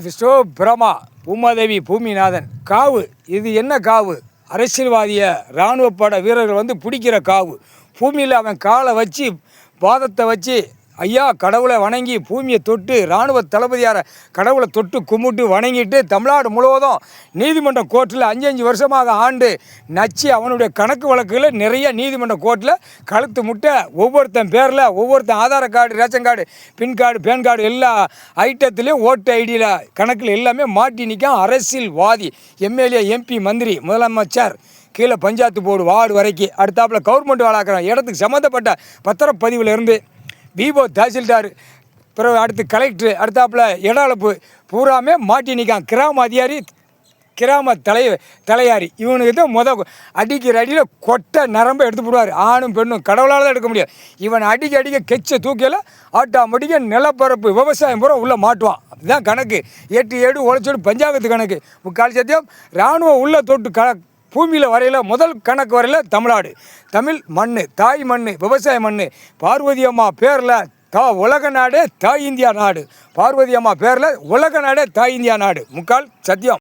விஸ்வ பிரமா பூமாதேவி பூமிநாதன் காவு. இது என்ன காவு? அரசியல்வாதிய இராணுவப்பட வீரர்கள் வந்து பிடிக்கிற காவு. பூமியில் அவன் காலை வச்சு பாதத்தை வச்சு ஐயா கடவுளை வணங்கி பூமியை தொட்டு இராணுவ தளபதியார கடவுளை தொட்டு கும்பிட்டு வணங்கிட்டு தமிழ்நாடு முழுவதும் நீதிமன்ற கோர்ட்டில் 5 வருஷமாக ஆண்டு நச்சு அவனுடைய கணக்கு வழக்குகளை நிறைய நீதிமன்ற கோர்ட்டில் கழுத்து முட்டை ஒவ்வொருத்தன் பேரில் ஒவ்வொருத்தன் ஆதார் கார்டு, ரேஷன் கார்டு, பின் கார்டு, பேன் கார்டு எல்லா ஐட்டத்துலேயும் ஓட்டு ஐடியில் கணக்கில் எல்லாமே மாட்டி நிற்கான். அரசியல்வாதி, எம்எல்ஏ, எம்பி, மந்திரி, முதலமைச்சர், கீழே பஞ்சாயத்து போர்டு வார்டு வரைக்கும் அடுத்தாப்பில் கவர்மெண்ட் வேலாக்குறோம் இடத்துக்கு சம்மந்தப்பட்ட பத்திரப்பதிவுலேருந்து விவோ, தாசில்தார், பிறகு அடுத்து கலெக்டர், அடுத்தாப்பில் இடஅளப்பு பூராமே மாட்டி நிற்கான். கிராம அதிகாரி, கிராம தலையாரி இவனுக்கு தான் அடிக்கிற அடியில் கொட்டை நரம்பை எடுத்து போடுவார். ஆணும் பெண்ணும் கடவுளால் தான் எடுக்க முடியும். இவன் அடிக்க கெச்ச தூக்கியில் ஆட்டோமேட்டிக்காக நிலப்பரப்பு விவசாயம் பூரா உள்ளே மாட்டுவான். அதுதான் கணக்கு. 8 உழைச்சோடு பஞ்சாயத்து கணக்கு. முக்கால் சத்தியம் இராணுவம் உள்ளே தொட்டு பூமியில் வரையில் முதல் கணக்கு வரையில் தமிழ்நாடு, தமிழ் மண், தாய் மண், விவசாய மண். பார்வதி அம்மா பேரில் உலக நாடே தாய் இந்தியா நாடு. பார்வதி அம்மா பேரில் உலக நாடே தாய் இந்தியா நாடு. முக்கால் சத்தியம்.